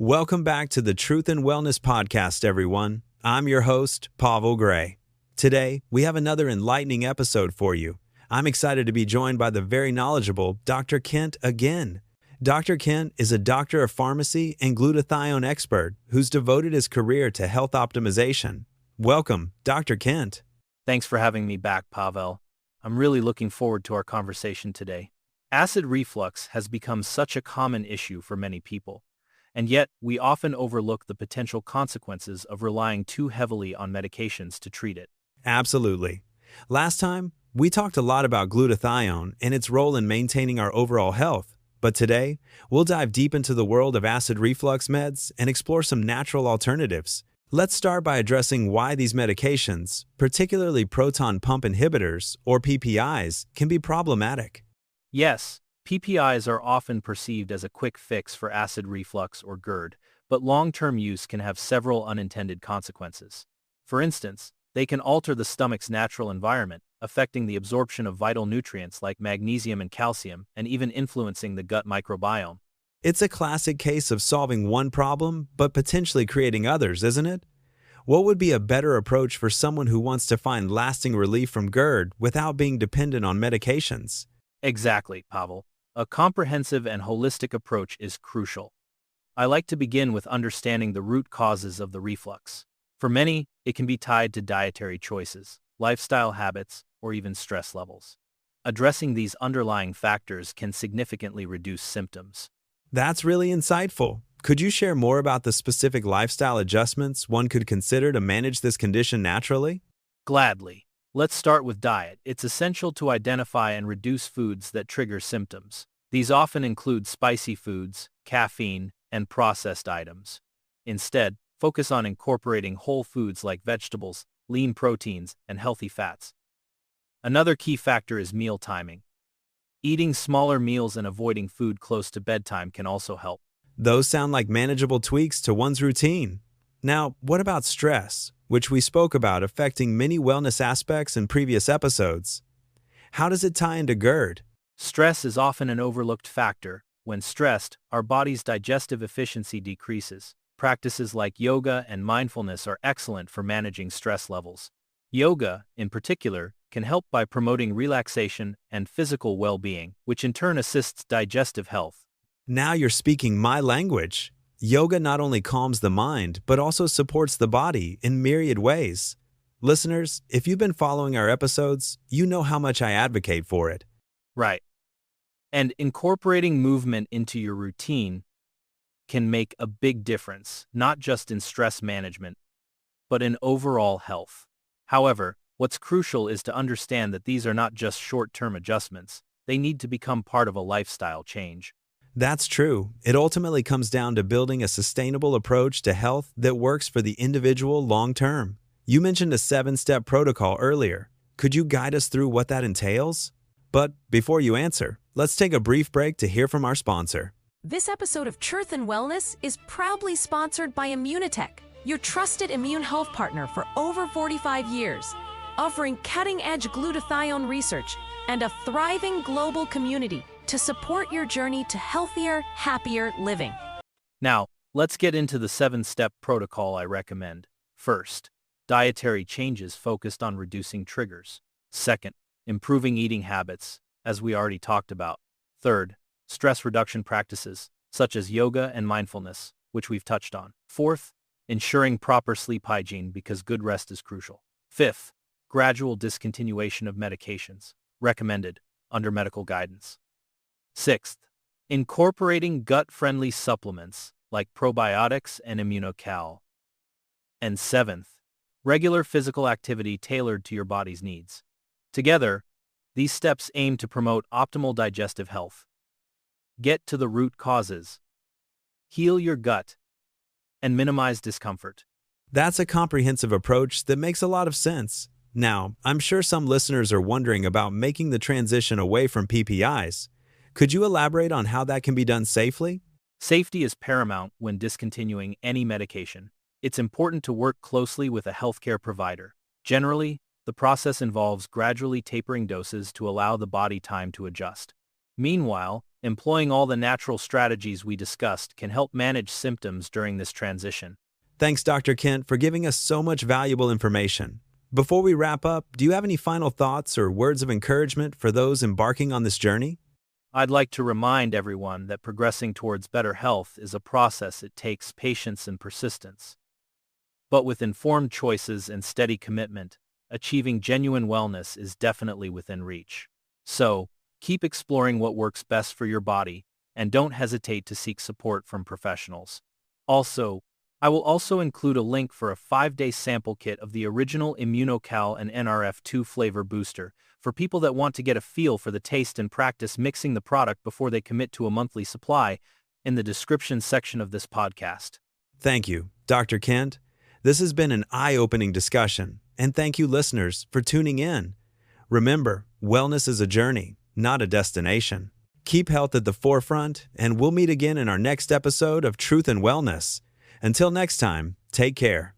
Welcome back to the Truth and Wellness Podcast, everyone. I'm your host, Pavel Grey. Today, we have another enlightening episode for you. I'm excited to be joined by the very knowledgeable Dr. Kent again. Dr. Kent is a doctor of pharmacy and glutathione expert who's devoted his career to health optimization. Welcome, Dr. Kent. Thanks for having me back, Pavel. I'm really looking forward to our conversation today. Acid reflux has become such a common issue for many people. And yet, we often overlook the potential consequences of relying too heavily on medications to treat it. Absolutely. Last time, we talked a lot about glutathione and its role in maintaining our overall health. But today, we'll dive deep into the world of acid reflux meds and explore some natural alternatives. Let's start by addressing why these medications, particularly proton pump inhibitors, or PPIs, can be problematic. Yes, PPIs are often perceived as a quick fix for acid reflux or GERD, but long-term use can have several unintended consequences. For instance, they can alter the stomach's natural environment, affecting the absorption of vital nutrients like magnesium and calcium, and even influencing the gut microbiome. It's a classic case of solving one problem, but potentially creating others, isn't it? What would be a better approach for someone who wants to find lasting relief from GERD without being dependent on medications? Exactly, Pavel. A comprehensive and holistic approach is crucial. I like to begin with understanding the root causes of the reflux. For many, it can be tied to dietary choices, lifestyle habits, or even stress levels. Addressing these underlying factors can significantly reduce symptoms. That's really insightful. Could you share more about the specific lifestyle adjustments one could consider to manage this condition naturally? Gladly. Let's start with diet. It's essential to identify and reduce foods that trigger symptoms. These often include spicy foods, caffeine, and processed items. Instead, focus on incorporating whole foods like vegetables, lean proteins, and healthy fats. Another key factor is meal timing. Eating smaller meals and avoiding food close to bedtime can also help. Those sound like manageable tweaks to one's routine. Now, what about stress, which we spoke about affecting many wellness aspects in previous episodes? How does it tie into GERD? Stress is often an overlooked factor. When stressed, our body's digestive efficiency decreases. Practices like yoga and mindfulness are excellent for managing stress levels. Yoga, in particular, can help by promoting relaxation and physical well-being, which in turn assists digestive health. Now you're speaking my language. Yoga not only calms the mind, but also supports the body in myriad ways. Listeners, if you've been following our episodes, you know how much I advocate for it. Right. And incorporating movement into your routine can make a big difference, not just in stress management, but in overall health. However, what's crucial is to understand that these are not just short-term adjustments. They need to become part of a lifestyle change. That's true. It ultimately comes down to building a sustainable approach to health that works for the individual long term. You mentioned a 7-step protocol earlier. Could you guide us through what that entails? But before you answer, let's take a brief break to hear from our sponsor. This episode of Truth and Wellness is proudly sponsored by Immunotech, your trusted immune health partner for over 45 years, offering cutting-edge glutathione research and a thriving global community to support your journey to healthier, happier living. Now, let's get into the 7-step protocol I recommend. First, dietary changes focused on reducing triggers. Second, improving eating habits, as we already talked about. Third, stress reduction practices, such as yoga and mindfulness, which we've touched on. Fourth, ensuring proper sleep hygiene because good rest is crucial. Fifth, gradual discontinuation of medications, recommended under medical guidance. Sixth, incorporating gut-friendly supplements like probiotics and immunocal. And seventh, regular physical activity tailored to your body's needs. Together, these steps aim to promote optimal digestive health. Get to the root causes, heal your gut, and minimize discomfort. That's a comprehensive approach that makes a lot of sense. Now, I'm sure some listeners are wondering about making the transition away from PPIs. Could you elaborate on how that can be done safely? Safety is paramount when discontinuing any medication. It's important to work closely with a healthcare provider. Generally, the process involves gradually tapering doses to allow the body time to adjust. Meanwhile, Employing all the natural strategies we discussed can help manage symptoms during this transition. Thanks, Dr. Kent, for giving us so much valuable information. Before we wrap up, do you have any final thoughts or words of encouragement for those embarking on this journey? I'd like to remind everyone that progressing towards better health is a process that takes patience and persistence. But with informed choices and steady commitment, achieving genuine wellness is definitely within reach. So, keep exploring what works best for your body, and don't hesitate to seek support from professionals. Also, I will also include a link for a 5-day sample kit of the original Immunocal and NRF2 flavor booster for people that want to get a feel for the taste and practice mixing the product before they commit to a monthly supply in the description section of this podcast. Thank you, Dr. Kent. This has been an eye-opening discussion, and thank you, listeners, for tuning in. Remember, wellness is a journey, not a destination. Keep health at the forefront, and we'll meet again in our next episode of Truth and Wellness. Until next time, take care.